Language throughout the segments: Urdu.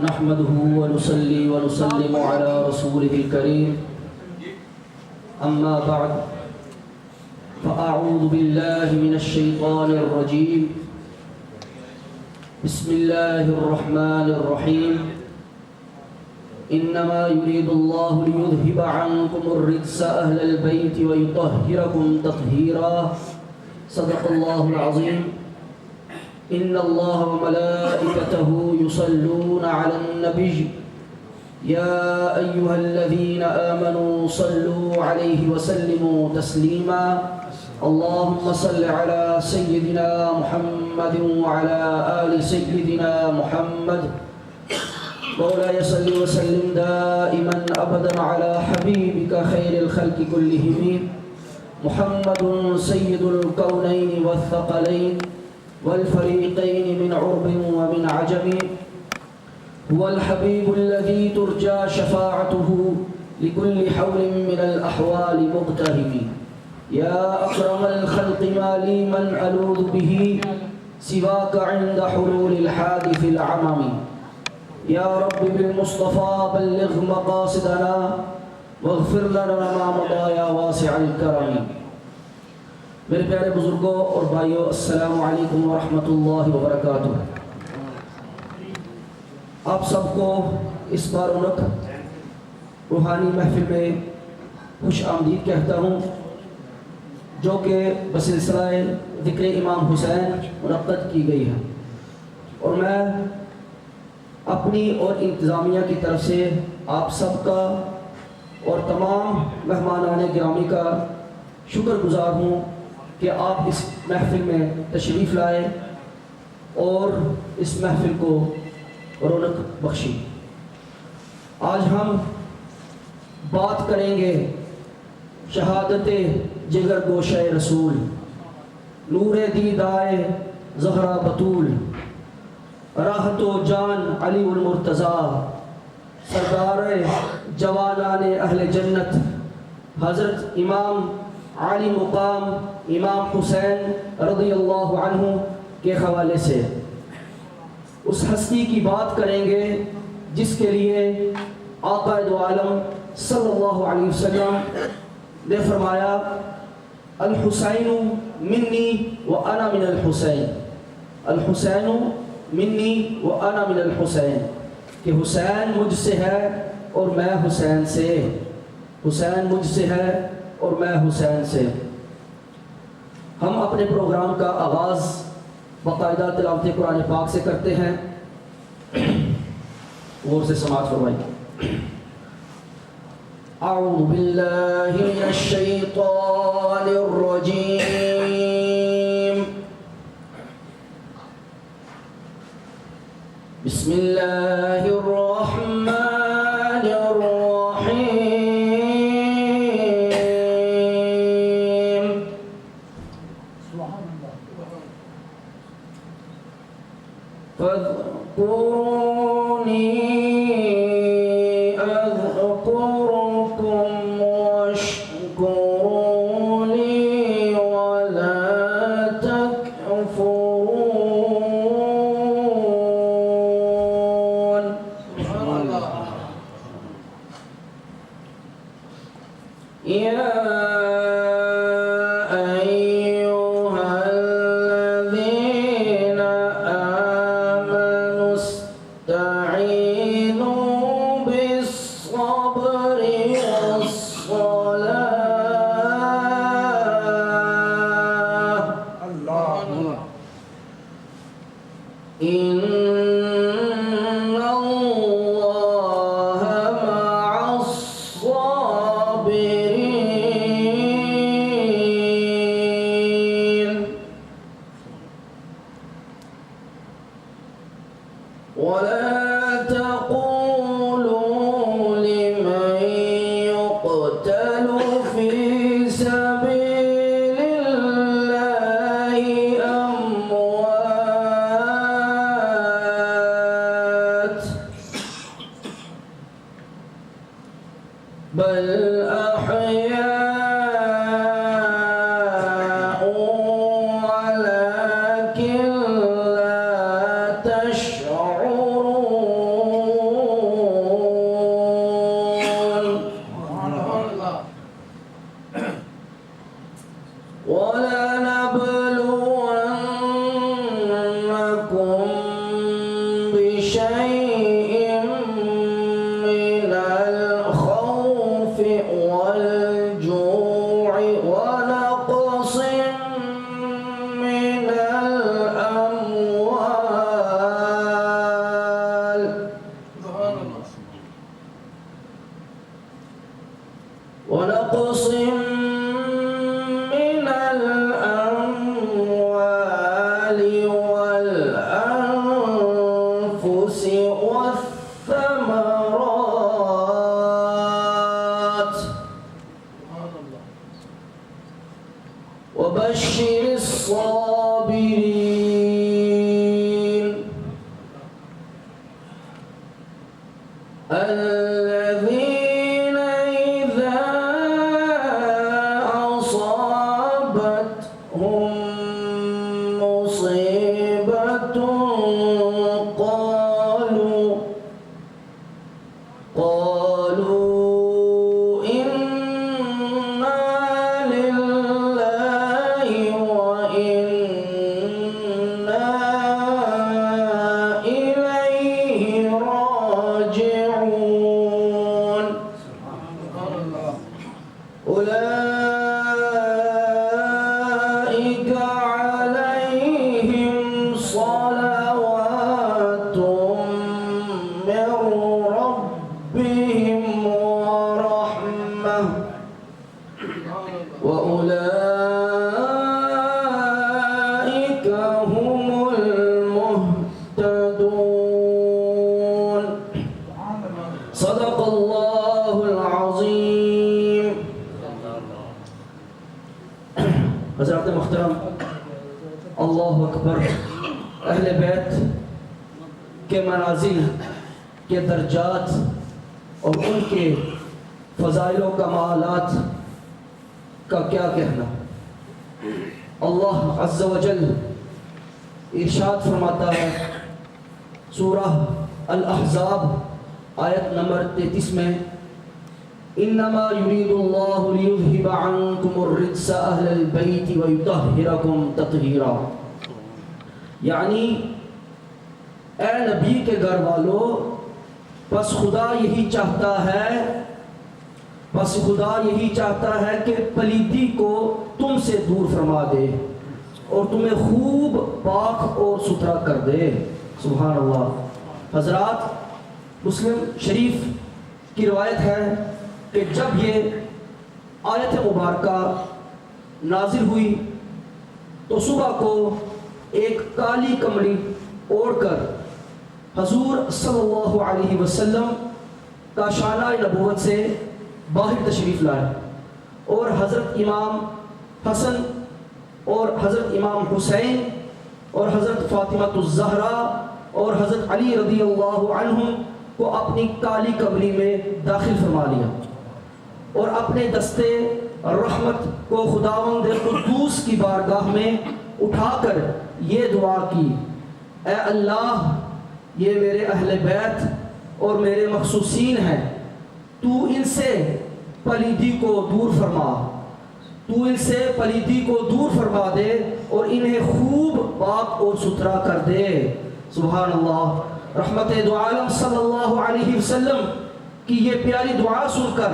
نحمده ونصلي ونسلم على رسوله الكريم أما بعد فأعوذ بالله من الشيطان الرجيم بسم الله الرحمن الرحيم إنما يريد الله ليذهب عنكم الرجس أهل البيت ويطهركم تطهيرا صدق الله العظيم إن الله وملائكته يصلون على النبي يا أيها الذين آمنوا صلوا عليه وسلموا تسليما اللهم صل على سيدنا محمد وعلى آل سيدنا محمد مولاي صل وسلم دائما أبدا على حبيبك خير الخلق كلهم محمد سيد الكونين والثقلين والفريقين من عرب ومن عجم هو الحبيب الذي ترجى شفاعته لكل حول من الأحوال مقتهم يا أكرم الخلق ما لي من ألوذ به سواك عند حلول الحادث العمم يا رب بالمصطفى بلغ مقاصدنا واغفر لنا ما مضى يا واسع الكرم میرے پیارے بزرگوں اور بھائیوں السلام علیکم ورحمۃ اللہ وبرکاتہ۔ آپ سب کو اس بارونق روحانی محفل میں خوش آمدید کہتا ہوں جو کہ بسلسلہ ذکر امام حسین منعقد کی گئی ہے، اور میں اپنی اور انتظامیہ کی طرف سے آپ سب کا اور تمام مہمانان گرامی کا شکر گزار ہوں کہ آپ اس محفل میں تشریف لائے اور اس محفل کو رونق بخشی۔ آج ہم بات کریں گے شہادت جگر گوشہ رسول، نور دیدائے زہرا بطول، راحت و جان علی المرتضیٰ، سردار جوانان اہل جنت حضرت امام عالی مقام امام حسین رضی اللہ عنہ کے حوالے سے اس ہستی کی بات کریں گے جس کے لیے آقا دو عالم صلی اللہ علیہ وسلم نے فرمایا الحسین منی وانا من الحسین، الحسین منی وانا من الحسین، کہ حسین مجھ سے ہے اور میں حسین سے، حسین مجھ سے ہے اور میں حسین سے۔ ہم اپنے پروگرام کا آغاز باقاعدہ تلاوت قرآن پاک سے کرتے ہیں، غور سے سماعت فرمائیے۔ اعوذ باللہ من الشیطان الرجیم، بسم اللہ الرحمن الرحیم، فاذکرونی اذکرکم واشکروا لی ولا تکفرون۔ یا ولا تقولوا لمن يقتل في سبيل الله أموات بل أحياء ولكن لا تشعرون۔ والجوع ونقص من الأموال ونقص من الأموال والأنفس والثمرات وبشر الصابرين الذين إذا أصابتهم مصيبة قالوا إنا لله وإنا إليه راجعون أولئك عليهم صلوات من ربهم ورحمة وأولئك هم المهتدون صدق الله العظيم. حضرات محترم، اللہ اکبر، اہل بیت کے منازل کے درجات اور ان کے فضائل و کمالات کا کیا کہنا. اللہ عز و جل ارشاد فرماتا ہے سورہ الاحزاب آیت نمبر 33 میں، انما یرید اللہ لیذہب عنکم الرجس اہل البیت ویطہرکم تطہیرا. یعنی اے نبی کے گھر والو، بس خدا یہی چاہتا ہے کہ پلیدی کو تم سے دور فرما دے اور تمہیں خوب پاک اور ستھرا کر دے. سبحان اللہ. حضرات، مسلم شریف کی روایت ہے کہ جب یہ آیت مبارکہ نازل ہوئی تو صبح کو ایک کالی کمری اوڑھ کر حضور صلی اللہ علیہ وسلم کا شانہ نبوت سے باہر تشریف لائے اور حضرت امام حسن اور حضرت امام حسین اور حضرت فاطمہ الزہرا اور حضرت علی رضی اللہ عنہم کو اپنی کالی کمری میں داخل فرما لیا اور اپنے دستے رحمت کو خداوند قدوس کی بارگاہ میں اٹھا کر یہ دعا کی، اے اللہ، یہ میرے اہل بیت اور میرے مخصوصین ہیں، تو ان سے پلیدی کو دور فرما دے اور انہیں خوب پاک اور ستھرا کر دے. سبحان اللہ. رحمت دو عالم صلی اللہ علیہ وسلم کی یہ پیاری دعا سن کر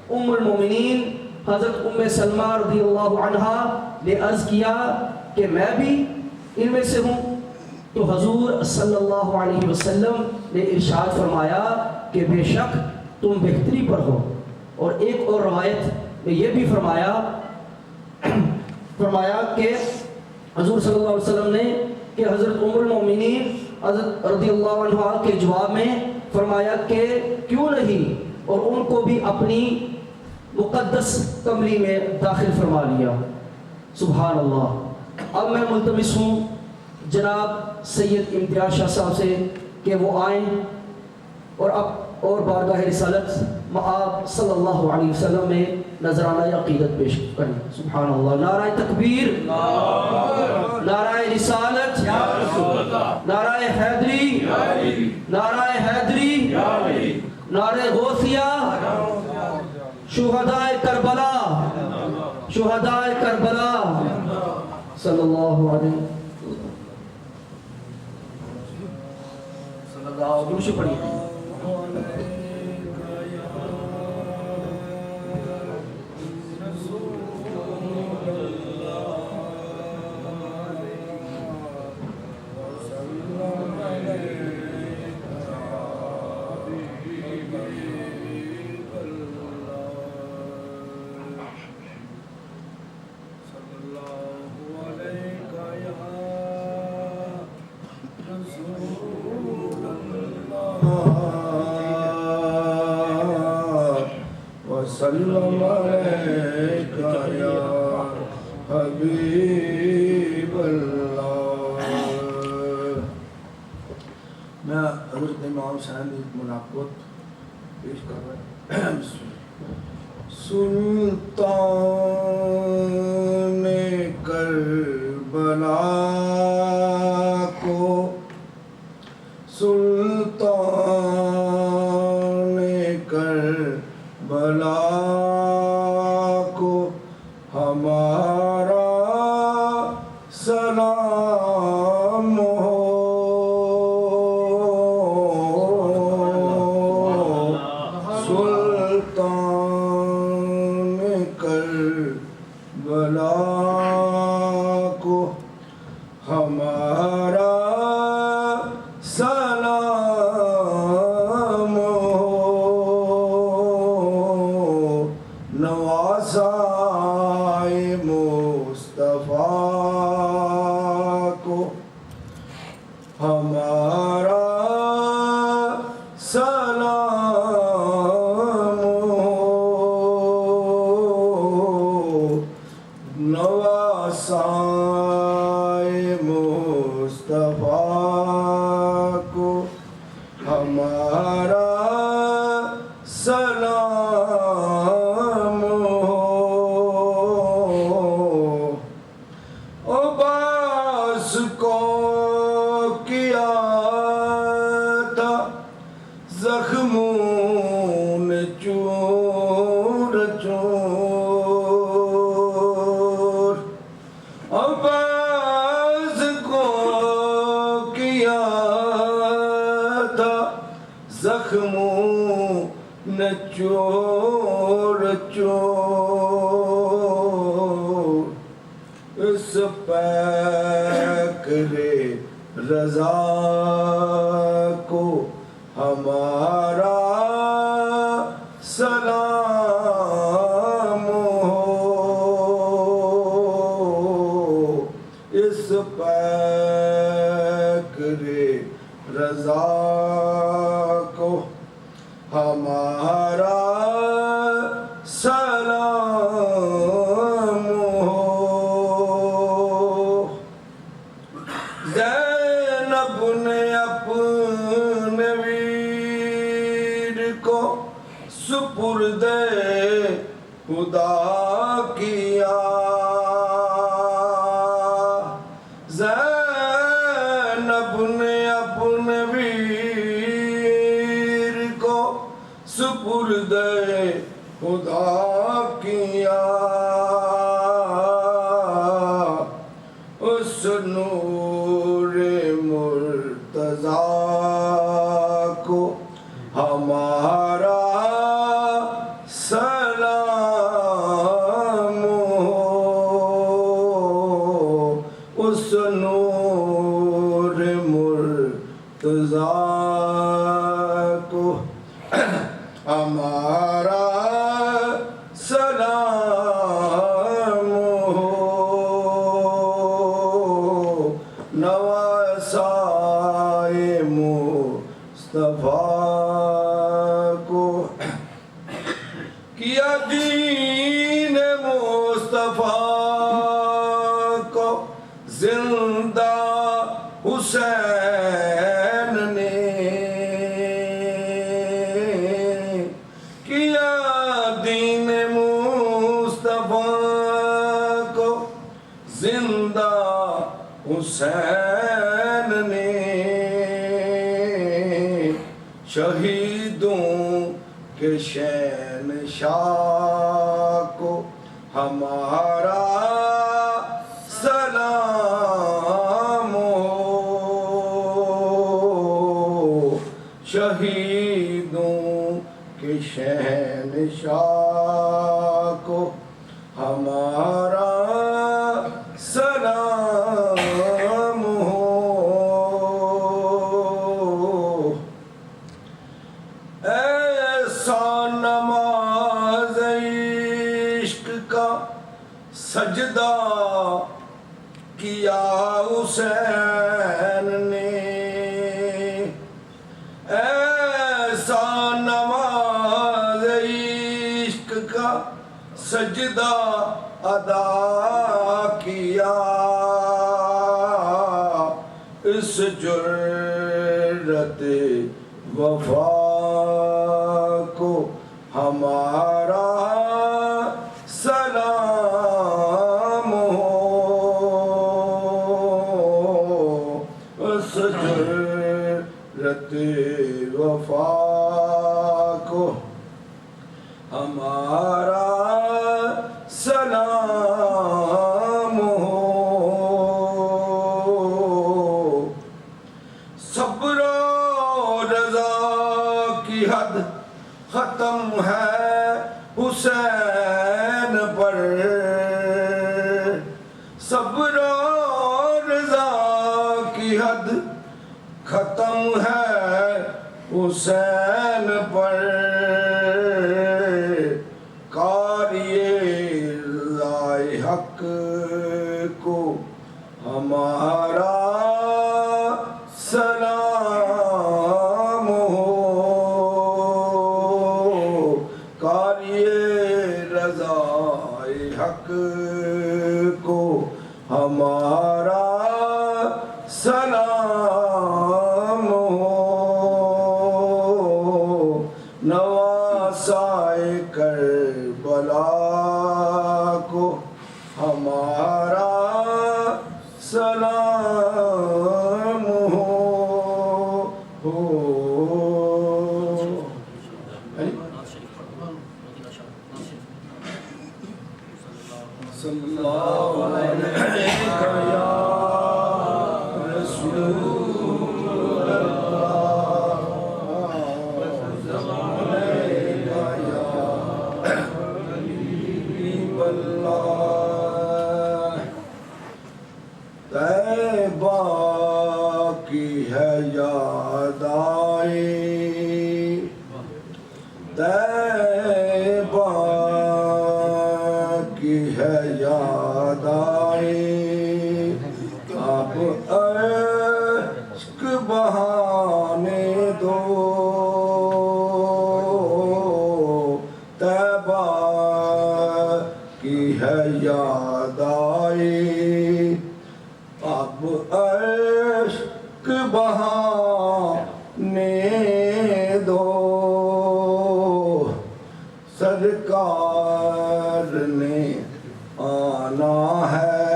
ام المومنین حضرت ام سلمہ رضی اللہ عنہا نے عرض کیا کہ میں بھی ان میں سے ہوں. تو حضور صلی اللہ علیہ وسلم نے ارشاد فرمایا کہ بے شک تم بہتری پر ہو. اور ایک اور روایت میں یہ بھی فرمایا کہ حضور صلی اللہ علیہ وسلم نے کہ حضرت ام المومنین حضرت رضی اللہ عنہا کے جواب میں فرمایا کہ کیوں نہیں، اور ان کو بھی اپنی مقدس کمری میں داخل فرما لیا. سبحان اللہ. اب میں ملتمس ہوں جناب سید امتیاز شاہ صاحب سے کہ وہ آئیں اور بارگاہ رسالت مآب صلی اللہ علیہ وسلم میں نذرانہ عقیدت پیش کریں. سبحان اللہ. نعرہ تکبیر، نعرہ رسالت، نعرہ حیدری، نعرہ غوثیہ، شہدائے کربلا صلی اللہ علیہ وسلم. پڑھیے. وسلم علیک یا حبیب اللہ۔ میں حضرت امام حسین ایک مناقبت پیش کر رہا ہوں۔ سلطان کربلا کو، سلطان کربلا کو ہمارا سلام ہو، سلطان کربلا کو ہمارا سلام ہو، نواسائے مصطفیٰ کو ہمارا سلام ہو، نواسائے مصطفیٰ کو ہمارا سلام ہو۔ عباس کو کیا تھا زخموں نے چور چور، عباس کو کیا تھا زخموں نے چور چور، اس پیکرے رضا کو ہمارا سلام ہو، اس پیکرے رضا کو ہمارا سلام ہو۔ زینب نے اپنے ویر کو سپرد خدا کیا، زینب نے اپنے ویر کو سپرد خدا کیا، اس نور مرتضیٰ کو ہمارا سلام ہو، اس نور مرتضیٰ کو ہمارا سلام ہو، نواسائے مصطفیٰ کو کیا دین مصطفیٰ کو زندہ حسین نے، کیا دین مصطفیٰ کو زندہ حسین نے، شہیدوں کے شہنشاہ کو ہمارا سلام ہو، شہیدوں کے شہنشاہ کو ہمارا سلام ہو۔ ایسا نماز عشق کا سجدہ کیا حسین نے، ایسا نماز عشق کا سجدہ ادا کیا، اس جرأت وفا کو ہمارا سلام ہو، اس جرأت وفا کو ہمارا سلام ہو۔ صبر و رضا کی حد ختم ہے حسین پر، صبر و رضا کی حد ختم ہے حسین پر، قاریِ حق کو ہمارا سلام ہو، قاریِ رضائے حق کو ہمارا سلام ہو، نواسائے کربلا کو ہمارا سلام ہو۔ صلی اللہ علیہ یا رسول طیبہ کی ہے یاد آئی، طیبہ کی ہے یاد آئی، اب عشق بہانے دو، طیبہ کی ہے یاد آئی، اب عشق بہانے دو، سرکار نے آنا ہے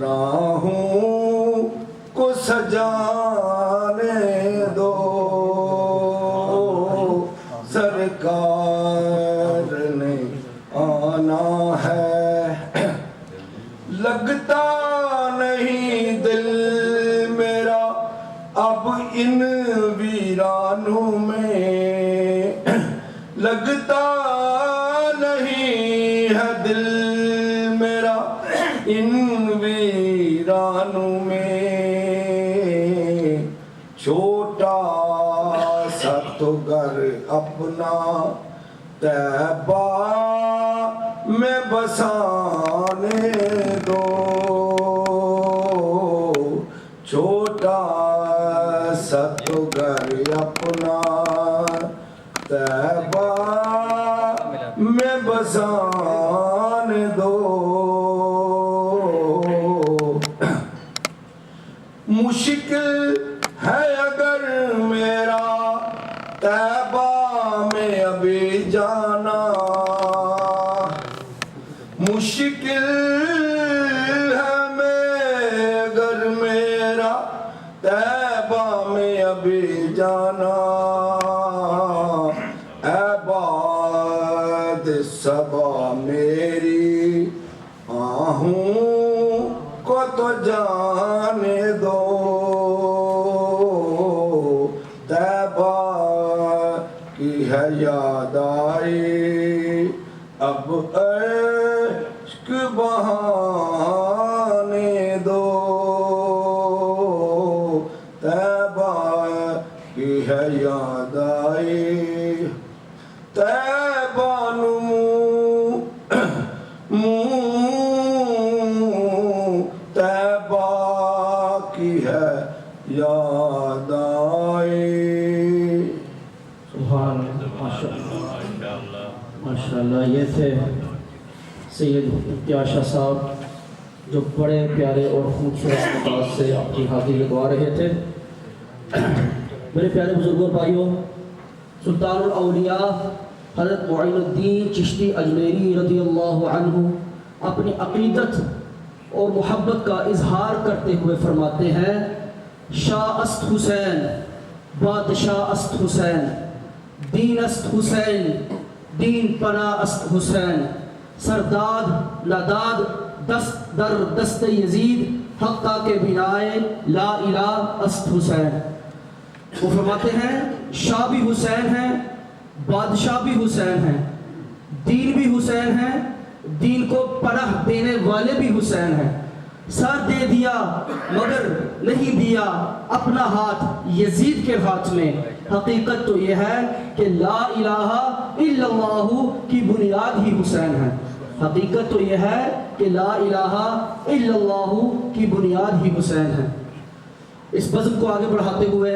راہوں کو سجانے دو، سرکار نے آنا ہے، لگتا نہیں دل میرا اب ان ویرانوں میں، لگتا نہیں ہے دل میرا ان ویرانوں میں، چھوٹا سا تو گھر اپنا طیبہ میں بسانے دو، چھوٹا سا تو گھر اپنا طیبہ میں بسانے دو، مشکل ہے اگر میرا طیبہ میں ابھی جانا، مشکل ہے اگر میرا طیبہ میں ابھی جانا، اے باد صبا میری آہوں کو تو جانے دو، طیبہ کی ہے یاد آئی، اب عشق بہانے دو، طیبہ کی ہے یاد آئی، طیبہ طیبہ کی ہے یاد آئی۔ سبحان اللہ، ماشاء اللہ، ماشاء اللہ۔ ماشاءاللہ یہ تھے سید امتیاز شاہ صاحب جو بڑے پیارے اور خوبصورت انداز سے اپنی حاضری لگوا رہے تھے۔ میرے پیارے بزرگوں بھائیوں، سلطان الاولیاء حضرت معین الدین چشتی اجمیری رضی اللہ عنہ اپنی عقیدت اور محبت کا اظہار کرتے ہوئے فرماتے ہیں: شاہ است حسین، بادشاہ است حسین، دین است حسین، دین پناہ است حسین، سرداد نداد دست در دست یزید حقہ کے بنائے لا الہ است حسین۔ وہ فرماتے ہیں شاہ بھی حسین ہیں، بادشاہ بھی حسین ہیں، دین بھی حسین ہیں، دین کو پناہ دینے والے بھی حسین ہیں۔ سر دے دیا مگر نہیں دیا اپنا ہاتھ یزید کے ہاتھ میں۔ حقیقت تو یہ ہے کہ لا الہ الا اللہ کی بنیاد ہی حسین ہے۔ حقیقت تو یہ ہے کہ لا الہ الا اللہ کی بنیاد ہی حسین ہے۔ اس بزم کو آگے بڑھاتے ہوئے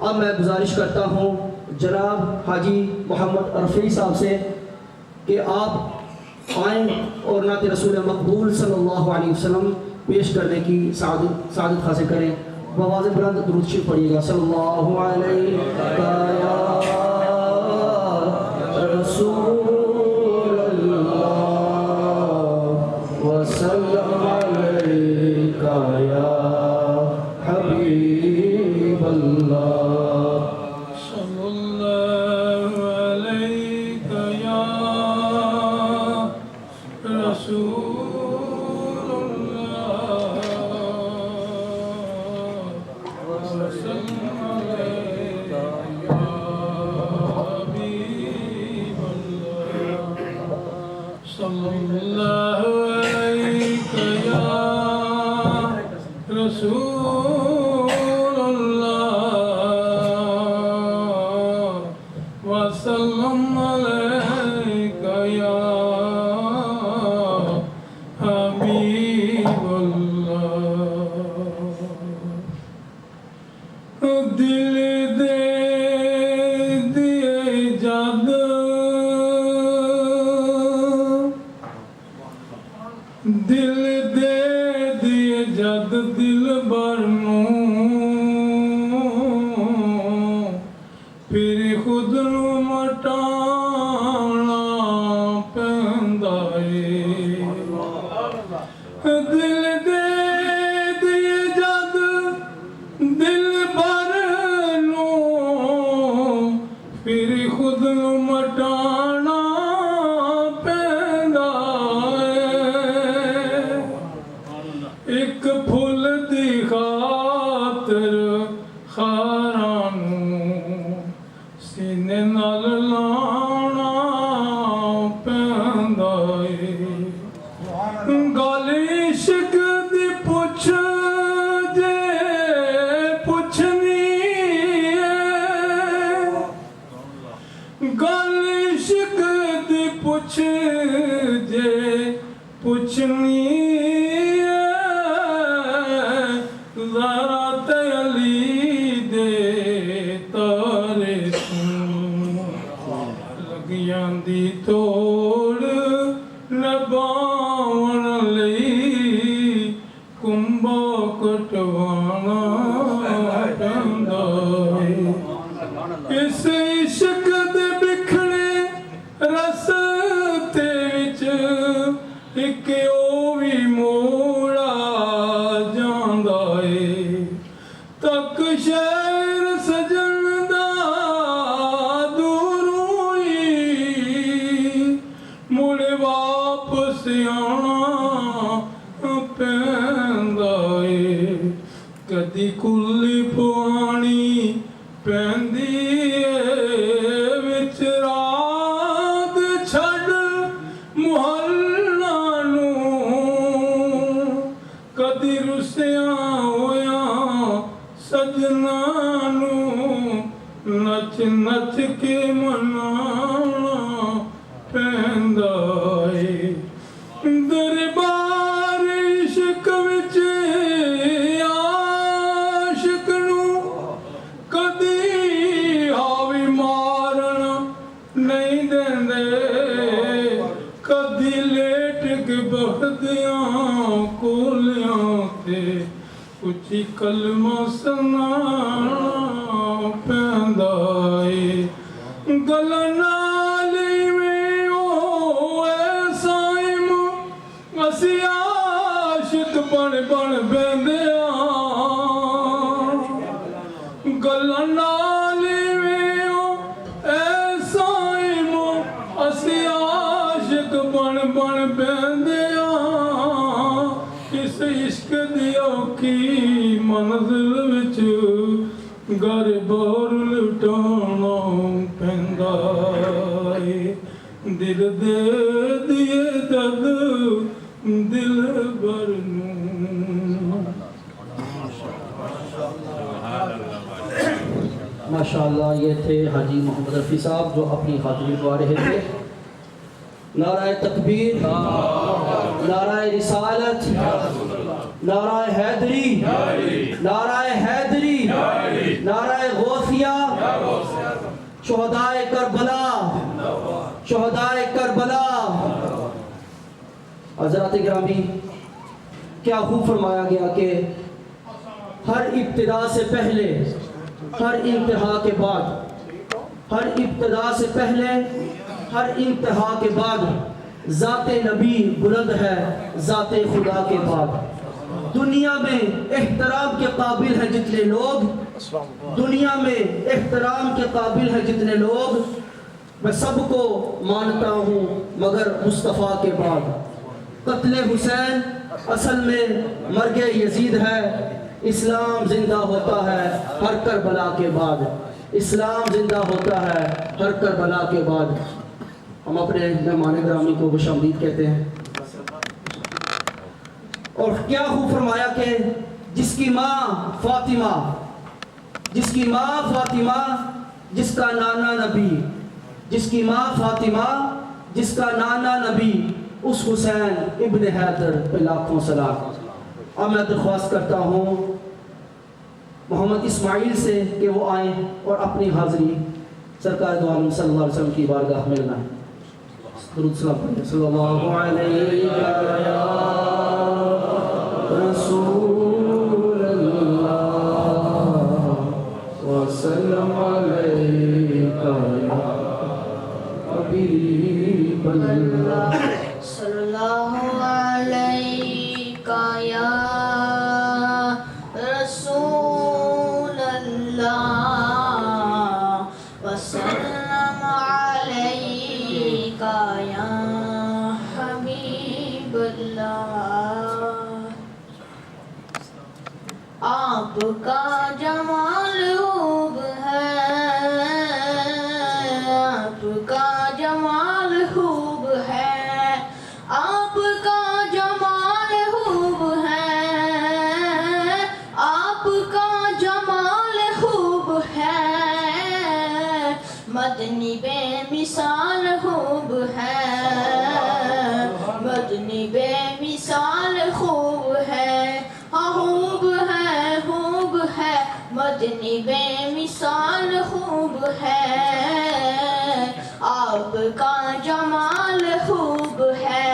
اب میں گزارش کرتا ہوں جناب حاجی محمد رفیع صاحب سے کہ آپ آئیں اور نعت رسول مقبول صلی اللہ علیہ وسلم پیش کرنے کی سعادت حاصل کریں۔ بآواز بلند درود شریف پڑھیے گا۔ صلی اللہ علیہ یا رسول اللہ وسلم علیکہ یا حبیب اللہ۔ صلی اللہ علیکہ یا رسول اللہ وسلم علیکہ یا حبیب اللہ۔ صلی اللہ علیکہ یا رسول وسلم علیکہ یا حبیب اللہ۔ دل دے دیے جد دل دے دیے جد دل برنوں پھر خود نوں مٹانا پیندا اے۔ دل دے دیے جد دل بھر نوں پھر خود نوں مٹانا پیندا اے۔ ایک پھل دی خاطر خاراں نوں سینے نال لانا پیندا اے۔ گل عشق دی پوچھ جے پوچھنی ہے، گل عشق دی پوچھ جے پوچھنی ہے، ذرا تے علی دے تارے لگیاں دی توڑ نباون لئی کنبا کٹوانا پیندا اے۔ اس عشق دے بکھڑے رستے وچ ایک او وی موڑا جاندا اے۔ تک شہر سجن دا دوروں ہی مڑ واپس آنا پیندا اے۔ کدی کلی پوانی پیندی اے وچ رات چھڈ محلہ نوں، کدی رسیاں ہویاں سجنا نوں نچ نچ کے منانا پیندا اے۔ دربار عشق وچ عاشق نوں کدی حاوی مارن نہیں دیندے۔ بہدیاں کولیاں تے کچھ کلمہ سنانا پیندا اے گلاں نالی میں او ایسا اسی عاشق بن بن بیندیاں گلاں نالی میں او ایسا اسی عاشق بن بن بیندیاں اس عشق دی اوکھی منزل وچ گھر بار لٹانا پیندا اے دل دے دیے جد دل بر نوں ماشاءاللہ یہ تھے حاجی محمد رفیع صاحب جو اپنی حاضری دعا رہے تھے. نعرہ تکبیر، نعرہ رسالت، نعرہ حیدری، نعرہ حیدری، نعرہ غوثیہ، شہدائے کربلا، شہدائے کربلا. حضرات گرامی، کیا خوب فرمایا گیا کہ ہر ابتدا سے پہلے، ہر انتہا کے بعد، ہر ابتدا سے پہلے، ہر انتہا کے بعد ذات نبی بلند ہے ذات خدا کے بعد. دنیا میں احترام کے قابل ہیں جتنے لوگ، دنیا میں احترام کے قابل ہیں جتنے لوگ، میں سب کو مانتا ہوں مگر مصطفیٰ کے بعد. قتل حسین اصل میں مرگ یزید ہے. اسلام زندہ ہوتا ہے ہر کربلا کے بعد، اسلام زندہ ہوتا ہے ہر کربلا کے بعد. ہم اپنے مہمان گرامی کو خوش آمدید کہتے ہیں. اور کیا خوب فرمایا کہ جس کی ماں فاطمہ، جس کی ماں فاطمہ، جس کا نانا نبی، جس کی ماں فاطمہ، جس کا نانا نبی، اس حسین ابن حیدر پہ لاکھوں سلام. اب میں درخواست کرتا ہوں محمد اسماعیل سے کہ وہ آئیں اور اپنی حاضری سرکار دو عالم صلی اللہ علیہ وسلم کی بارگاہ میں لگائیں. درود سلام پڑھیں. صلی اللہ علیہ رسول اللہ وسلم علیکہ یا حبیب اللہ. صلی اللہ علیکہ یا رسول اللہ وسلم علیکہ یا حبیب اللہ. آپ کا جمال خوب ہے، آپ کا جمال خوب ہے، آپ کا جمال خوب ہے، آپ کا جمال خوب ہے، مدنی بے مثال خوب ہے، مدنی بے مثال خوب ہے، خوب ہے، خوب ہے، مدنی بے مثال خوب ہے. آپ کا جمال خوب ہے.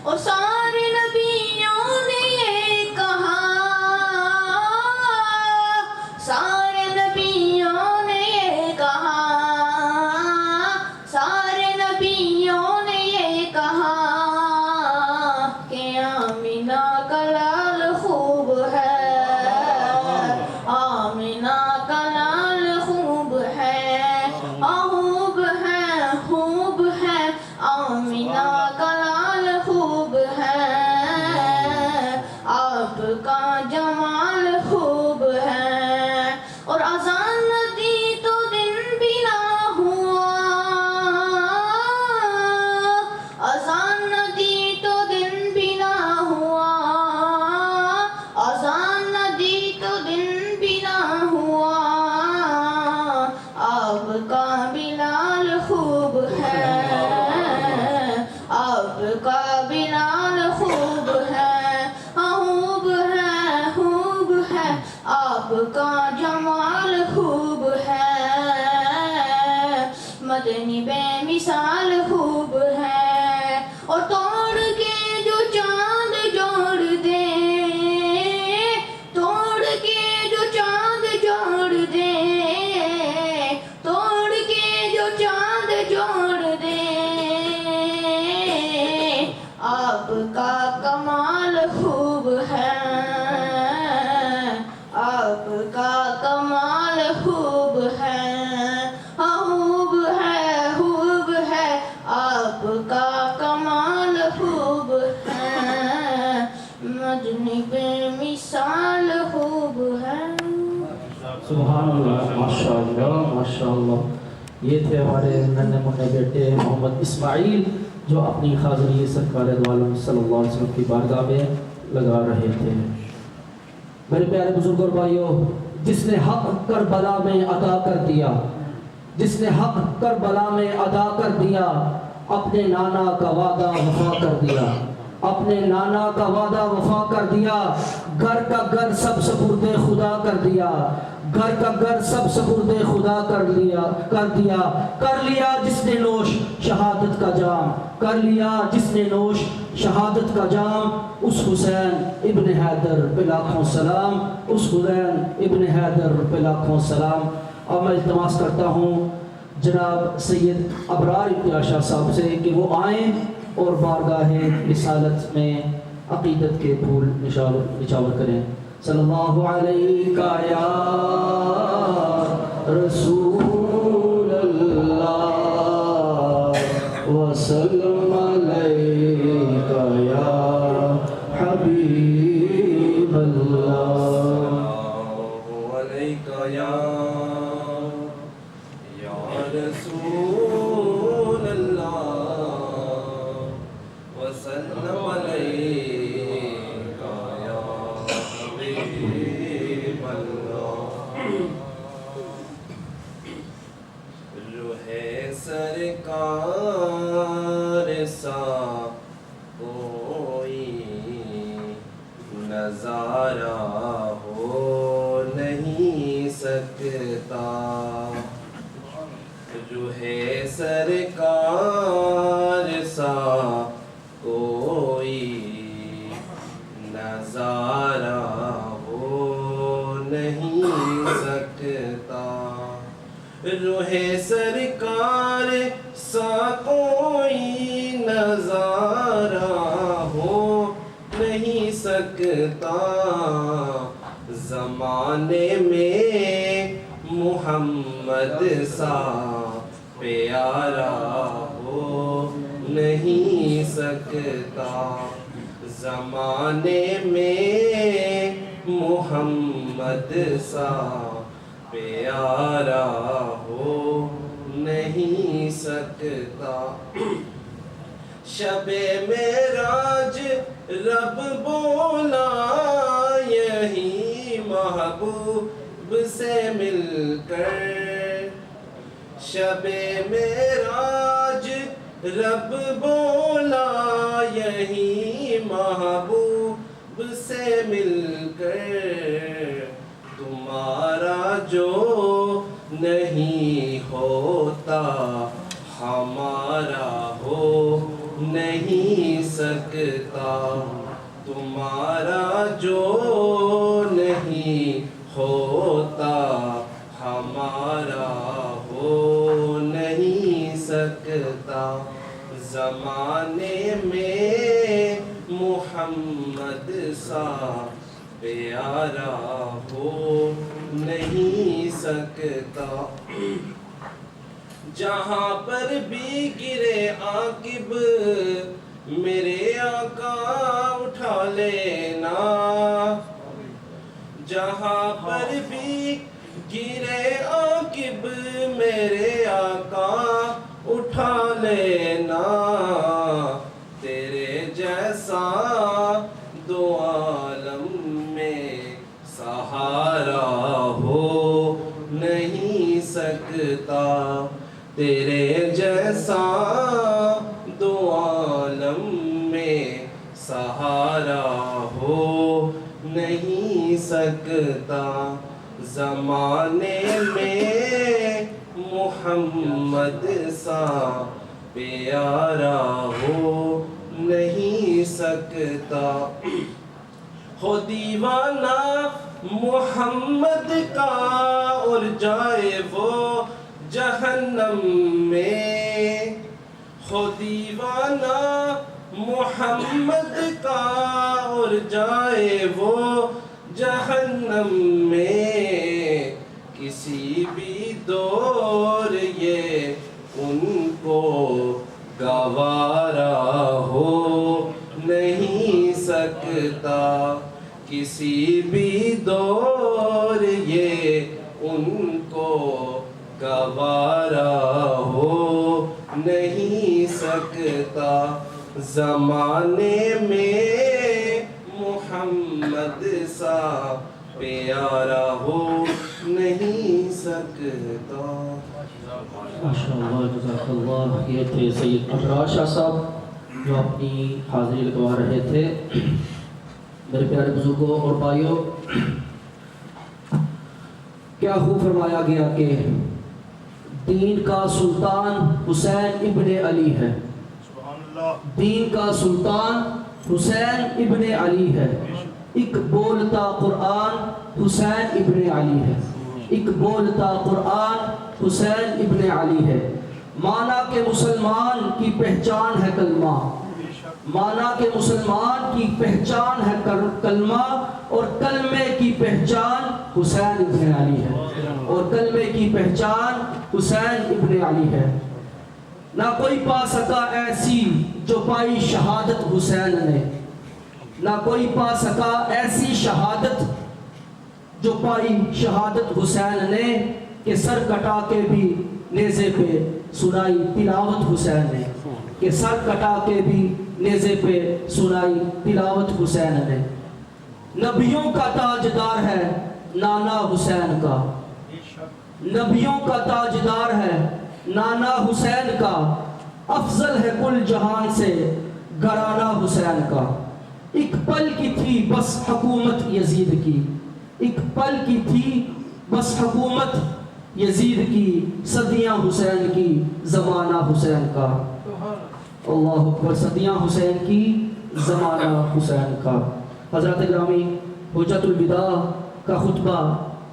اور سارے نبیوں نے یہ کہا، سارے نبیوں نے یہ کہا، سارے نبیوں نے یہ کہا کہ آمینہ کا لال خوب ہے، آمینہ کا لال خوب ہے، خوب ہے، آپ کا کمال خوب ہے، آپ کا کمال خوب ہے، خوب ہے آپ کا کمال خوب ہے، مجنی بے مثال خوب ہے۔ سبحان اللہ، ماشاءاللہ ماشاءاللہ۔ یہ تھے ہمارے ننھے منھے بیٹے محمد اسماعیل جو اپنی حاضری سرکار دو عالم صلی اللہ علیہ وسلم کی بارگاہ میں لگا رہے تھے۔ میرے پیارے بزرگ اور بھائیوں، جس نے حق کربلا میں ادا کر دیا، جس نے حق کربلا میں ادا کر دیا، اپنے نانا کا وعدہ وفا کر دیا، اپنے نانا کا وعدہ وفا کر دیا، گھر کا گھر سب سپرد خدا کر دیا، گھر کا گھر سب سپرد خدا کر لیا جس نے نوش شہادت کا جام، کر لیا جس نے نوش شہادت کا جام، اس حسین ابن حیدر پہ لاکھوں سلام، اس حسین ابن حیدر پہ لاکھوں سلام۔ اور میں التماس کرتا ہوں جناب سید ابرار ابتداء شاہ صاحب سے کہ وہ آئیں اور بارگاہ رسالت میں عقیدت کے پھول نچاور کریں۔ صلی اللہ علیہ یا رسول اللہ وسلم علیہ یا حبیب اللہ، علیکہ یا رسول اللہ وسلم علیکہ یا حبیب اللہ۔ روح سرکار سا کوئی نظارہ ہو نہیں سکتا، روح سرکار سا کوئی نظارہ ہو نہیں سکتا، روح سرکار سا کوئی نظارہ ہو نہیں سکتا، زمانے میں محمد سا پیارا ہو نہیں سکتا، زمانے میں محمد سا پیارا ہو نہیں سکتا۔ شب معراج رب بولا یہی محبوب سے مل کر، شب معراج رب بولا یہی محبوب سے مل کر، تمہارا جو نہیں ہوتا ہمارا ہو نہیں سکتا، تمہارا جو نہیں ہوتا ہمارا ہو نہیں سکتا، زمانے میں محمد سا پیارا ہو نہیں سکتا، جہاں پر بھی گرے عاقب میرے آقا اٹھا لینا، جہاں پر بھی گرے عاقب میرے آقا اٹھا لینا، تیرے جیسا دو عالم میں سہارا ہو نہیں سکتا، تیرے جیسا دو عالم میں سہارا ہو نہیں سکتا، زمانے میں محمد سا پیارا ہو نہیں سکتا، ہو دیوانہ محمد کا اور جائے وہ جہنم میں، ہو دیوانہ محمد کا اور جائے وہ جہنم میں کسی بھی دور یہ ان کو گوارا ہو نہیں سکتا کسی بھی دور یہ ان کو گوارا ہو نہیں سکتا زمانے میں محمد سا پیارا ہو نہیں سکتا. ماشاءاللہ جزاک اللہ. یہ تھے سید ابرار شاہ صاحب جو اپنی حاضری لگوا رہے تھے. میرے پیارے بزرگوں اور بھائیوں، کیا خوب فرمایا گیا کہ دین کا سلطان حسین ابن علی ہے. دین کا سلطان حسین ابن علی ہے. ایک بولتا قرآن حسین ابن علی ہے. ایک بولتا قرآن حسین ابن علی ہے. مانا کہ مسلمان کی پہچان ہے کلمہ، مانا کہ مسلمان کی پہچان ہے کلمہ، اور کلمے کی پہچان حسین ابن علی ہے. اور کلمے کی پہچان حسین ابن علی ہے. نہ کوئی پا سکا ایسی جو پائی شہادت حسین نے، نہ کوئی پا سکا ایسی شہادت جو پائی شہادت حسین نے، کہ سر کٹا کے بھی نیزے پہ سنائی تلاوت حسین نے. کہ سر کٹا کے بھی نیزے پہ سنائی تلاوت حسین نے. نبیوں کا تاجدار ہے نانا حسین کا، نبیوں کا تاجدار ہے نانا حسین کا. افضل ہے کل جہان سے گھرانہ حسین کا. ایک پل کی تھی بس حکومت یزید کی، ایک پل کی تھی بس حکومت یزید کی. صدیاں حسین کی زمانہ حسین کا. اللہ اکبر. صدیاں حسین کی زمانہ حسین کا. حضرات گرامی، حجت الوداع کا خطبہ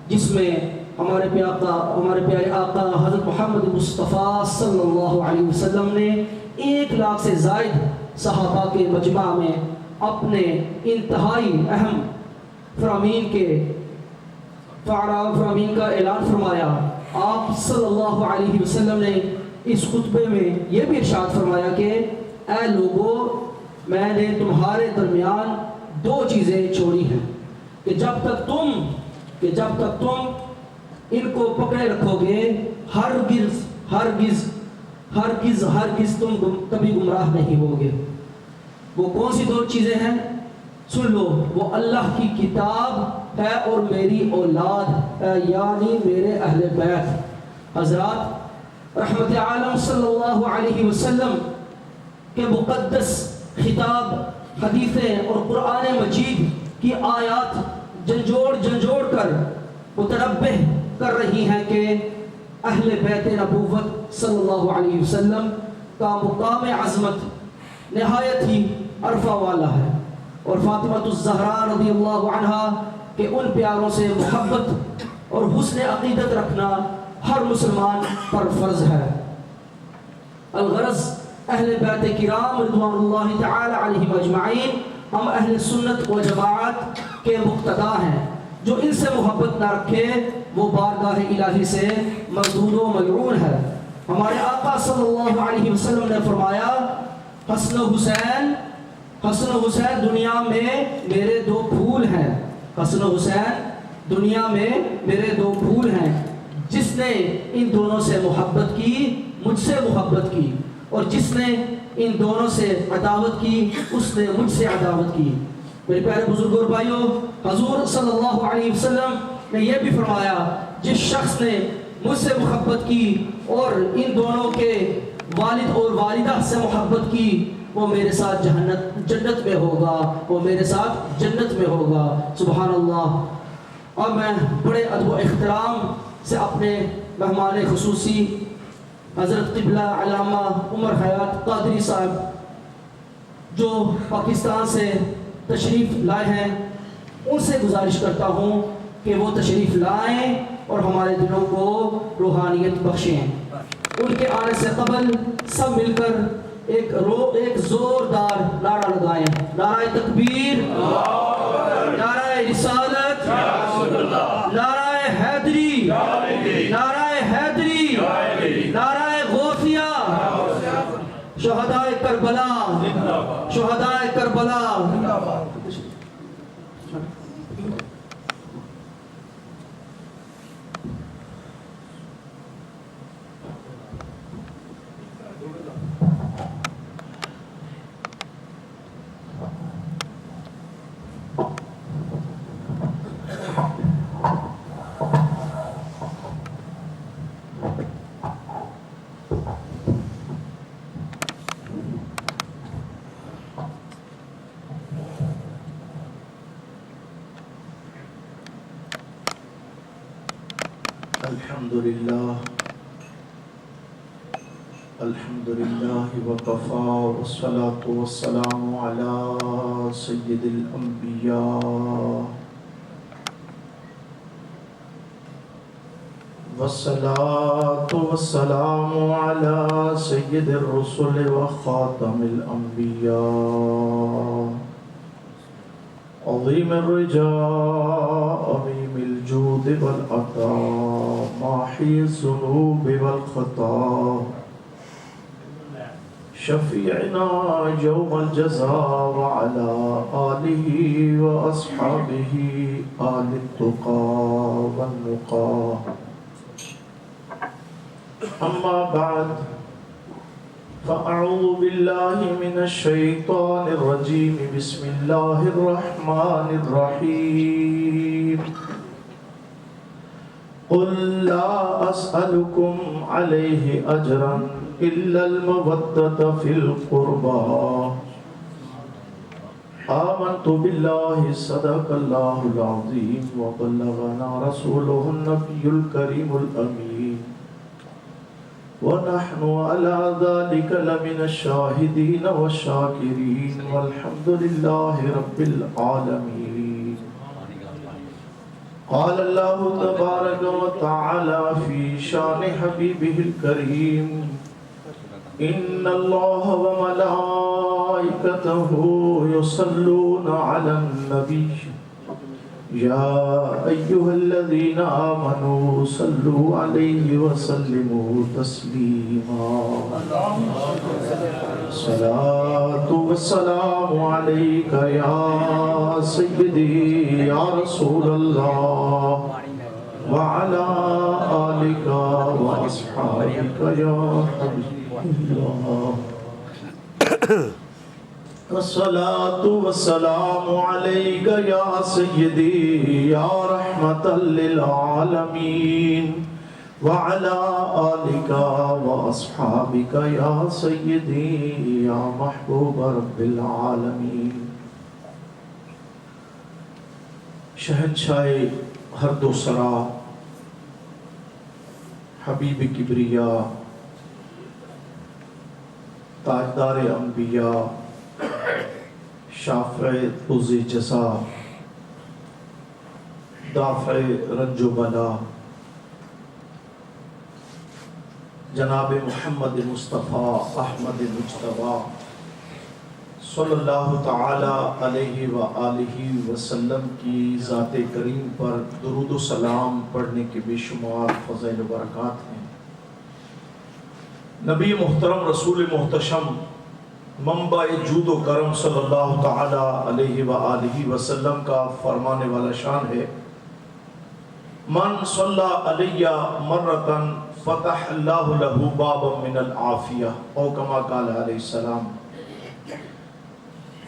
جس میں ہمارے پیارے آقا حضرت محمد مصطفیٰ صلی اللہ علیہ وسلم نے 1 لاکھ سے زائد صحابہ کے مجمع میں اپنے انتہائی اہم فرامین کا اعلان فرمایا. آپ صلی اللہ علیہ وسلم نے اس خطبے میں یہ بھی ارشاد فرمایا کہ اے لوگو، میں نے تمہارے درمیان 2 چیزیں چھوڑی ہیں کہ جب تک تم ان کو پکڑے رکھو گے ہرگز ہرگز ہرگز ہرگز تم کبھی گمراہ نہیں ہوگے. وہ کون سی 2 چیزیں ہیں؟ سن لو. وہ اللہ کی کتاب ہے اور میری اولاد ہے، یعنی میرے اہل بیت. حضرات، رحمت عالم صلی اللہ علیہ وسلم کے مقدس خطاب، حدیثیں اور قرآن مجید کی آیات جھنجھوڑ کر متنبہ کر رہی ہیں کہ اہل بیت نبوت صلی اللہ علیہ وسلم کا مقام عظمت نہایت ہی عرفہ والا ہے. اور فاطمہ الزہرا رضی اللہ عنہا کہ ان پیاروں سے محبت اور حسن عقیدت رکھنا ہر مسلمان پر فرض ہے. الغرض اہل بیت کرام رضوان اللہ تعالی علیہم اجمعین ہم اہل سنت و جماعت کے مقتدا ہیں. جو ان سے محبت نہ رکھے وہ بارگاہ الہی سے مردود و ملعون ہے. ہمارے آقا صلی اللہ علیہ وسلم نے فرمایا، حسن حسین دنیا میں میرے 2 پھول ہیں. حسن حسین دنیا میں میرے 2 پھول ہیں. جس نے ان دونوں سے محبت کی مجھ سے محبت کی، اور جس نے ان دونوں سے عداوت کی اس نے مجھ سے عداوت کی. میرے پیارے بزرگوں اور بھائیوں، حضور صلی اللہ علیہ وسلم نے یہ بھی فرمایا، جس شخص نے مجھ سے محبت کی اور ان دونوں کے والد اور والدہ سے محبت کی، وہ میرے ساتھ جنت میں ہوگا، وہ میرے ساتھ جنت میں ہوگا. سبحان اللہ. اور میں بڑے ادب و احترام سے اپنے مہمان خصوصی حضرت قبلہ علامہ عمر حیات قادری صاحب جو پاکستان سے تشریف لائے ہیں، ان سے گزارش کرتا ہوں کہ وہ تشریف لائیں اور ہمارے دلوں کو روحانیت بخشیں. ان کے آنے سے قبل سب مل کر ایک زوردار نعرہ لگائیں، نعرہ تکبیر، نعرہ رسالت، نعرہ حیدری، نعرہ حیدری، نعرہ غوثیہ، شہداء کربلا، شہداء کربلا۔ الحمدللہ وکفا والصلاة والسلام علی سید الانبیاء والصلاة والسلام علی سید الرسل وخاتم الانبیاء عظیم الرجاء عظیم الجود والعطاء ماحی الذنوب والخطا شفیعنا یوم الجزاء وعلى آلہ واصحابہ آل التقى والنقى اما بعد فأعوذ بالله من الشيطان الرجيم بسم الله الرحمن الرحيم قل لا أسألكم عليه أجرا إلا المودة في القربى آمنت بالله صدق الله العظيم وبلغنا رسوله النبي الكريم الأمين ونحن على ذلك لمن الشاهدين والشاكرين والحمد لله رب العالمين قال الله تبارك وتعالى في شان حبيبه الكريم إن الله وملائكته يصلون على النبي يا أيها الذين آمنوا صلوا عليه وسلموا تسليما الصلاة والسلام عليك يا سيدي يا رسول الله وعلى آلك وأصحابك يا حبيب الله الصلاة والسلام عليك يا سيدي يا رحمة للعالمين وعلى آلك وأصحابك يا سيدي يا محبوب رب العالمين شہنشاہ ہر دو سرا حبیب کبریا تاجدار انبیاء شافع عز جزا دافع رنج و بلا جناب محمد مصطفیٰ احمد مجتبیٰ صلی اللہ تعالی علیہ وآلہ وسلم کی ذات کریم پر درود و سلام پڑھنے کے بے شمار فضائل و برکات ہیں۔ نبی محترم رسول محتشم منبع جود و کرم صلی اللہ تعالی علیہ وآلہ وسلم کا فرمانے والا شان ہے من صلی علیہ مرتن فتح اللہ لہو بابا من العافیہ او کما قال علیہ السلام۔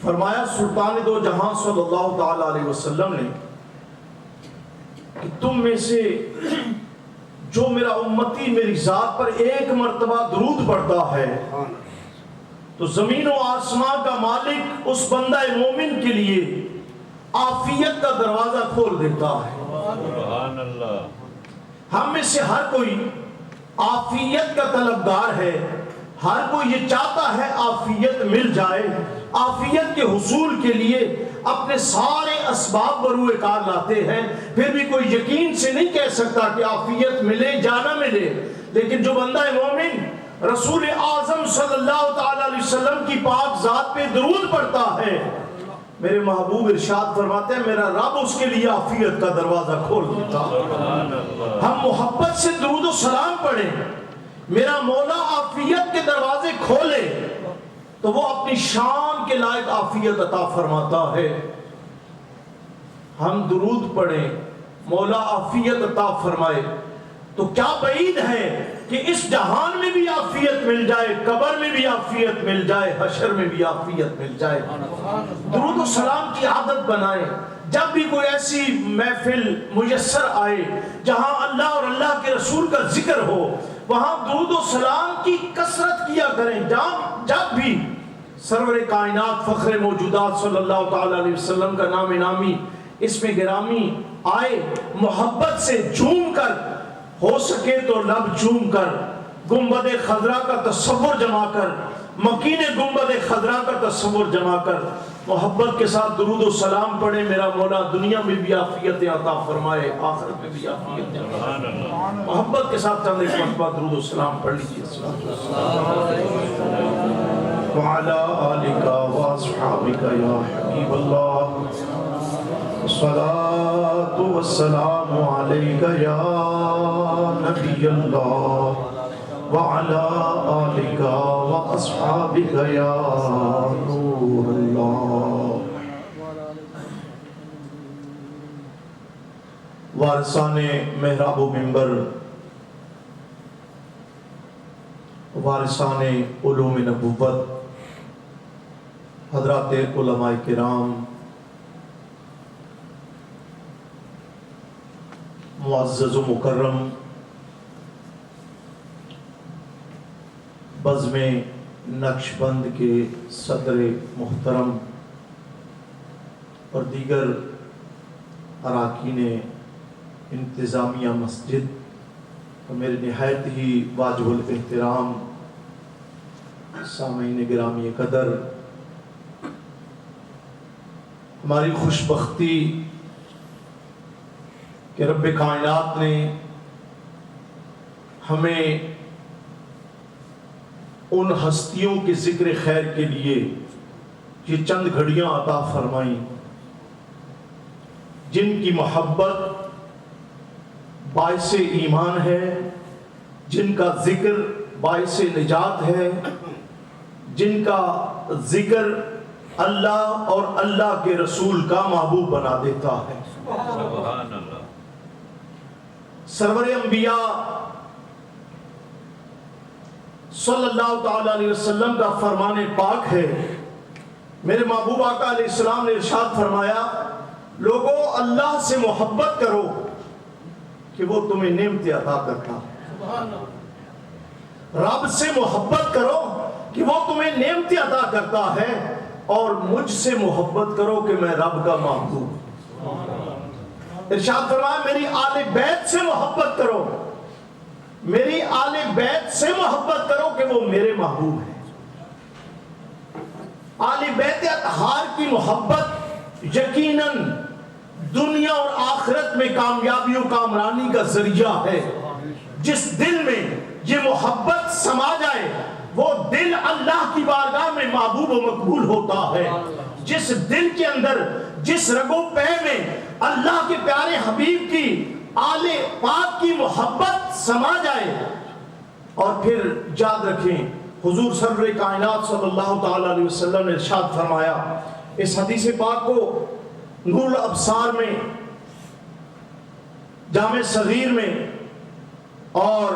فرمایا سلطان دو جہاں صلی اللہ تعالی علیہ وسلم نے کہ تم میں سے جو میرا امتی میری ذات پر ایک مرتبہ درود پڑھتا ہے تو زمین و آسمان کا مالک اس بندہ مومن کے لیے عافیت کا دروازہ کھول دیتا ہے۔ سبحان اللہ۔ ہم میں سے ہر کوئی عافیت کا طلبگار ہے، ہر کوئی یہ چاہتا ہے عافیت مل جائے، عافیت کے حصول کے لیے اپنے سارے اسباب بروئے کار لاتے ہیں، پھر بھی کوئی یقین سے نہیں کہہ سکتا کہ عافیت ملے یا نہ ملے، لیکن جو بندہ مومن رسول اعظم صلی اللہ تعالی علیہ وسلم کی پاک ذات پہ درود پڑھتا ہے، میرے محبوب ارشاد فرماتے ہیں میرا رب اس کے لیے عافیت کا دروازہ کھول دیتا ہے۔ ہم محبت سے درود و سلام پڑھیں، میرا مولا عافیت کے دروازے کھولے تو وہ اپنی شان کے لائق عافیت عطا فرماتا ہے۔ ہم درود پڑھیں، مولا عافیت عطا فرمائے، تو کیا بعید ہے کہ اس جہان میں بھی عافیت مل جائے، قبر میں بھی عافیت مل جائے، حشر میں بھی عافیت مل جائے۔ درود و سلام کی عادت بنائیں، جب بھی کوئی ایسی محفل میسر آئے جہاں اللہ اور اللہ کے رسول کا ذکر ہو، وہاں درود و سلام کی کثرت کیا کریں۔ جب بھی سرور کائنات فخر موجودات صلی اللہ تعالی علیہ وسلم کا نام نامی اس میں گرامی آئے، محبت سے جھوم کر، ہو سکے تو لب چوم کر، گنبد خضرا کا تصور جما کر، مکین گنبد خضرا کا تصور جما کر محبت کے ساتھ درود و سلام پڑھیں، میرا مولا دنیا میں بھی عافیت عطا فرمائے، آخرت میں بھی عافیت عطا فرمائے۔ محبت کے ساتھ چند ایک مرتبہ درود و سلام پڑھ لیجیے۔ وعلی آلک واصحابک یا حبیب اللہ، الصلاۃ والسلام علیک یا نبی اللہ، وعلی آلک واصحابک یا نور اللہ۔ وارثان محراب و منبر، وارثان علوم نبوت، حضرات علماء کرام، معزز و مکرم بزم نقش بند کے صدر محترم اور دیگر اراکین انتظامیہ مسجد، اور میرے نہایت ہی واجب الاحترام سامعین گرامی قدر، ہماری خوش بختی کہ رب کائنات نے ہمیں ان ہستیوں کے ذکر خیر کے لیے یہ چند گھڑیاں عطا فرمائیں جن کی محبت باعث ایمان ہے، جن کا ذکر باعث نجات ہے، جن کا ذکر اللہ اور اللہ کے رسول کا محبوب بنا دیتا ہے۔ سبحان اللہ۔ سرور انبیاء صلی اللہ تعالی علیہ وسلم کا فرمان پاک ہے، میرے محبوب آقا علیہ السلام نے ارشاد فرمایا، لوگوں اللہ سے محبت کرو کہ وہ تمہیں نعمتیں عطا کرتا ہے۔ رب سے محبت کرو کہ وہ تمہیں نعمتیں عطا کرتا ہے، اور مجھ سے محبت کرو کہ میں رب کا محبوب۔ ارشاد فرمایا میری آل بیت سے محبت کرو، میری آل بیت سے محبت کرو کہ وہ میرے محبوب ہیں۔ آل بیت اطہار کی محبت یقیناً دنیا اور آخرت میں کامیابی و کامرانی کا ذریعہ ہے۔ جس دل میں یہ محبت سما جائے وہ دل اللہ کی بارگاہ میں محبوب و مقبول ہوتا ہے۔ جس دل کے اندر، جس رگ و پے میں اللہ کے پیارے حبیب کی آل پاک کی محبت سما جائے، اور پھر یاد رکھیں حضور سرور کائنات صلی اللہ تعالی علیہ وسلم نے ارشاد فرمایا، اس حدیث پاک کو نور الابصار میں، جامع صغیر میں اور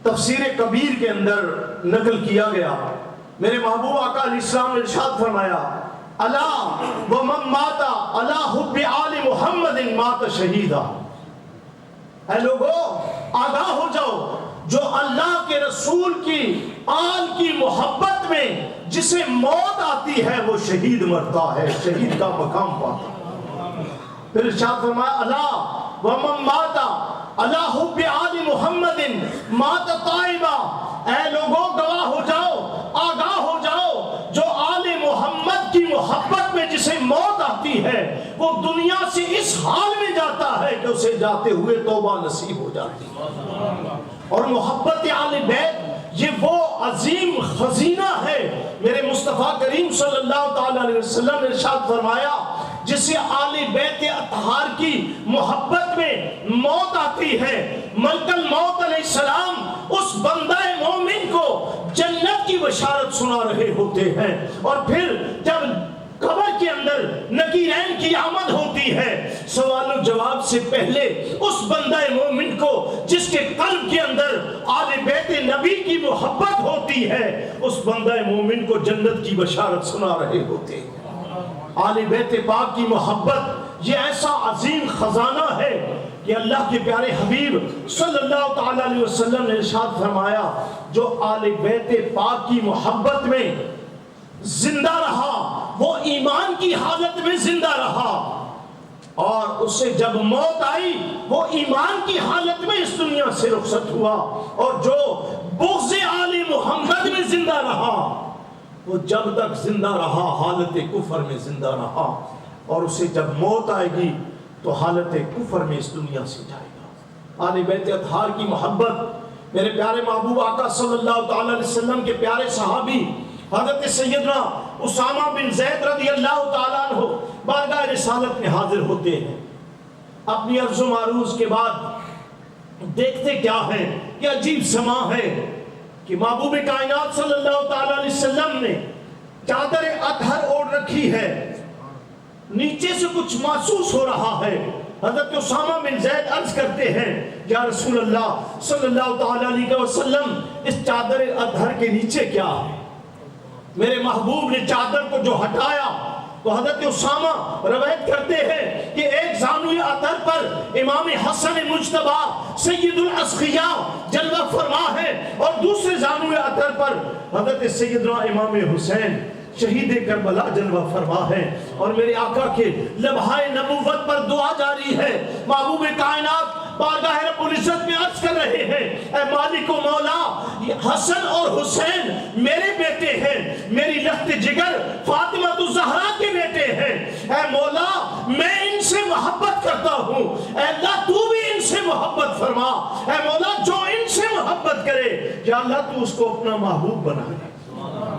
تفسیر کبیر کے اندر نقل کیا گیا۔ میرے محبوب آقا علیہ السلام نے ارشاد فرمایا، الا ومن مات علی حب آل محمد مات شہیدا۔ اے لوگو آگاہ ہو جاؤ، جو اللہ کے رسول کی آل کی محبت میں جسے موت آتی ہے وہ شہید مرتا ہے، شہید کا مقام پاتا ہے۔ پھر ارشاد فرمایا، الا ومن مات علی حب آل محمد مات طائبا۔ اے لوگوں گواہ ہو جاؤ، آگاہ ہو جاؤ، جو آل محمد کی محبت میں جسے موت آتی ہے وہ دنیا سے اس حال میں جاتا ہے کہ اسے جاتے ہوئے توبہ نصیب ہو جاتی ہے۔ اور محبت آل بیت یہ وہ عظیم خزینہ ہے. میرے مصطفیٰ کریم صلی اللہ تعالی علیہ وسلم نے ارشاد فرمایا جسے آل بیت اطہار کی محبت میں موت آتی ہے، ملک الموت علیہ السلام اس بندہ مومن کو جنت کی بشارت سنا رہے ہوتے ہیں. اور پھر جب قبر کے اندر نکیرین کی آمد ہوتی ہے، سوال و جواب سے پہلے اس بندہ مومن کو جس کے قلب کے اندر آل بیت نبی کی محبت ہوتی ہے، اس بندہ مومن کو جنت کی بشارت سنا رہے ہوتے ہیں. آل بیت پاک کی محبت یہ ایسا عظیم خزانہ ہے کہ اللہ کے پیارے حبیب صلی اللہ تعالی علیہ وسلم نے ارشاد فرمایا جو آل بیت پاک کی محبت میں زندہ رہا وہ ایمان کی حالت میں زندہ رہا، اور اسے جب موت آئی وہ ایمان کی حالت میں اس دنیا سے رخصت ہوا. اور جو بغض آل محمد میں زندہ رہا وہ جب تک زندہ رہا حالت کفر میں زندہ رہا، اور اسے جب موت آئے گی تو حالت کفر میں اس دنیا سے جائے گا. آل بیت اطہار کی محبت میرے پیارے محبوب آقا صلی اللہ تعالی علیہ وسلم کے پیارے صحابی حضرت سیدنا اسامہ بن زید رضی اللہ تعالیٰ عنہ بارگاہ رسالت میں حاضر ہوتے ہیں. اپنی عرض و معروض کے بعد دیکھتے کیا ہے کہ عجیب سما ہے کہ محبوب کائنات صلی اللہ تعالیٰ علیہ وسلم نے چادر اطہر اوڑھ رکھی ہے، نیچے سے کچھ محسوس ہو رہا ہے. حضرت اسامہ بن زید عرض کرتے ہیں یا رسول اللہ صلی اللہ تعالیٰ علیہ وسلم اس چادر اطہر کے نیچے کیا ہے؟ میرے محبوب نے چادر کو جو ہٹایا تو حضرت اسامہ روایت کرتے ہیں کہ ایک زانوی اطہر پر امام حسن مجتبی سید الاسقیاء جلوہ فرما ہے، اور دوسرے زانوی اطہر پر حضرت سیدنا امام حسین شہید کربلا جلوہ فرما ہے. اور میرے آقا کے لمحہ نبوت پر دعا جاری ہے. محبوب کائنات بارگاہ رب العزت میں عرض کر رہے ہیں اے مالک و مولا حسن اور حسین میرے بیٹے ہیں، میری لخت جگر فاطمہ الزہرا کے بیٹے ہیں. اے مولا میں ان سے محبت کرتا ہوں، اے اللہ تو بھی ان سے محبت فرما. اے مولا جو ان سے محبت کرے یا اللہ تو اس کو اپنا محبوب بنا لے،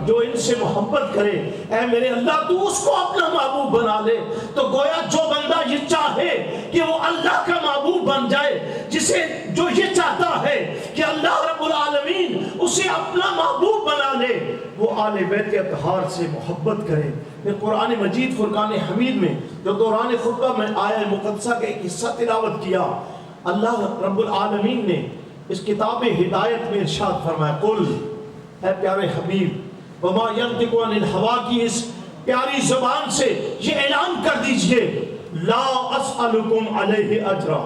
جو ان سے محبت کرے اے میرے اللہ تو اس کو اپنا محبوب بنا لے. تو گویا جو بندہ یہ چاہے کہ وہ اللہ کا محبوب بن جائے، جسے جو یہ چاہتا ہے کہ اللہ رب العالمین اسے اپنا محبوب بنا لے، وہ آل بیت اطہار سے محبت کرے. میں قرآن مجید فرقان حمید میں جو دوران خطبہ میں آیہ مقدسہ کا ایک حصہ تلاوت کیا، اللہ رب العالمین نے اس کتاب ہدایت میں ارشاد فرمایا قل، اے پیارے حبیب وما ينطق عن الهوى کی اس پیاری زبان سے یہ اعلان کر دیجئے لا اسألکم علیہ اجرا،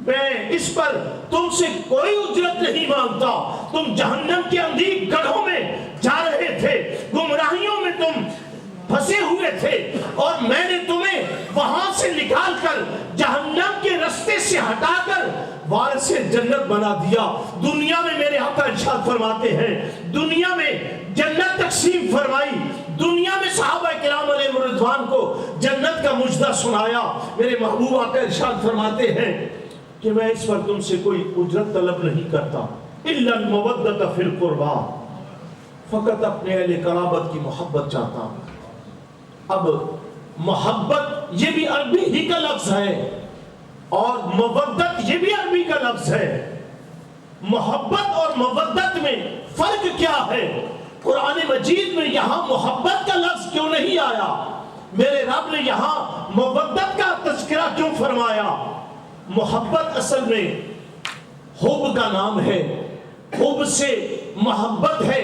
میں اس پر تم سے کوئی اجرت نہیں مانگتا. تم جہنم کے اندھی گڑھوں میں جا رہے تھے، گمراہیوں میں تم پھنسے ہوئے تھے، اور میں نے تمہیں وہاں سے نکال کر جہنم کے رستے سے ہٹا کر وارث جنت بنا دیا. دنیا میں میرے آقا ارشاد فرماتے ہیں دنیا میں جنت تقسیم فرمائی، دنیا میں صحابہ کرام علیہ رضوان کو جنت کا مجدہ سنایا. میرے محبوب آقا ارشاد فرماتے ہیں کہ میں اس پر تم سے کوئی اجرت طلب نہیں کرتا الا المودۃ فی القربى، فقط اپنے اہل قرابت کی محبت چاہتا ہوں. اب محبت یہ بھی عربی ہی کا لفظ ہے اور مودت یہ بھی عربی کا لفظ ہے. محبت اور مودت میں فرق کیا ہے؟ قرآن مجید میں یہاں محبت کا لفظ کیوں نہیں آیا؟ میرے رب نے یہاں مودت کا تذکرہ کیوں فرمایا؟ محبت اصل میں حب کا نام ہے، حب سے محبت ہے،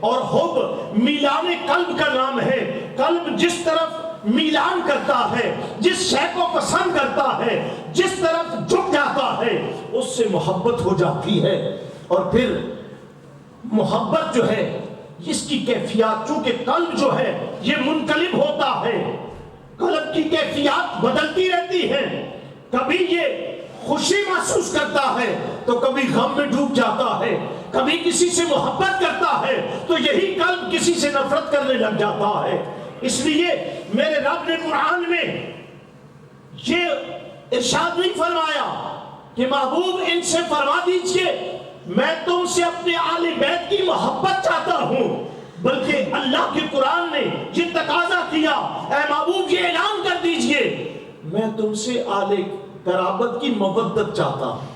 اور حب میلان قلب کا نام ہے. قلب جس طرف میلان کرتا ہے، جس شے کو پسند کرتا ہے، جس طرف جھک جاتا ہے، اس سے محبت ہو جاتی ہے. اور پھر محبت جو ہے اس کی کیفیات، چونکہ قلب جو ہے یہ منقلب ہوتا ہے، قلب کی کیفیات بدلتی رہتی ہے. کبھی یہ خوشی محسوس کرتا ہے تو کبھی غم میں ڈوب جاتا ہے، کبھی کسی سے محبت کرتا ہے تو یہی قلب کسی سے نفرت کرنے لگ جاتا ہے. اس لیے میرے رب نے قرآن میں یہ ارشاد نہیں فرمایا کہ محبوب ان سے فرما دیجئے میں تم سے اپنے آل بیت کی محبت چاہتا ہوں، بلکہ اللہ کے قرآن نے یہ تقاضا کیا، اے محبوب یہ اعلان کر دیجئے میں تم سے آل قرابت کی مودت چاہتا ہوں۔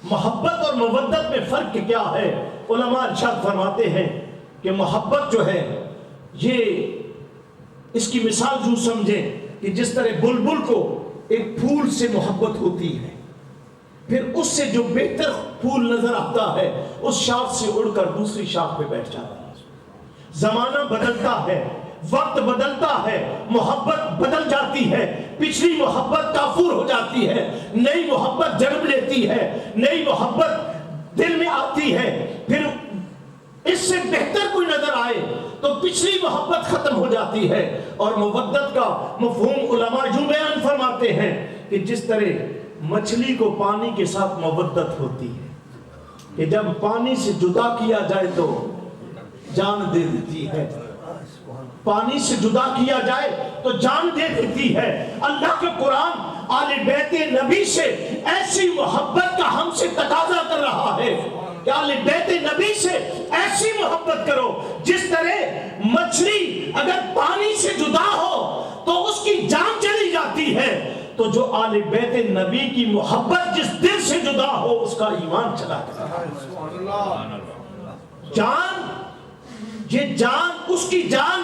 محبت اور مودت میں فرق کیا ہے؟ علماء ارشاد فرماتے ہیں کہ محبت جو ہے یہ اس کی مثال یوں سمجھیں کہ جس طرح بلبل کو ایک پھول سے محبت ہوتی ہے، پھر اس سے جو بہتر پھول نظر آتا ہے اس شاخ سے اڑ کر دوسری شاخ پہ بیٹھ جاتا ہے۔ زمانہ بدلتا ہے، وقت بدلتا ہے، محبت بدل جاتی ہے، پچھلی محبت کافور ہو جاتی ہے، نئی محبت جنم لیتی ہے، نئی محبت دل میں آتی ہے، پھر اس سے بہتر کوئی نظر آئے تو پچھلی محبت ختم ہو جاتی ہے۔ اور مودت کا مفہوم علماء یوں بیان فرماتے ہیں کہ جس طرح مچھلی کو پانی کے ساتھ مودت ہوتی ہے کہ جب پانی سے جدا کیا جائے تو جان دے دیتی ہے، پانی سے جدا کیا جائے تو جان دے دیتی ہے۔ اللہ کے قرآن آل بیت نبی سے ایسی محبت کا ہم سے تقاضا کر رہا ہے کہ آل بیت نبی سے ایسی محبت کرو جس طرح مچھلی اگر پانی سے جدا ہو تو اس کی جان چلی جاتی ہے، تو جو آل بیت نبی کی محبت جس دل سے جدا ہو اس کا ایمان چلا جاتا ہے۔ جان، یہ جان، اس کی جان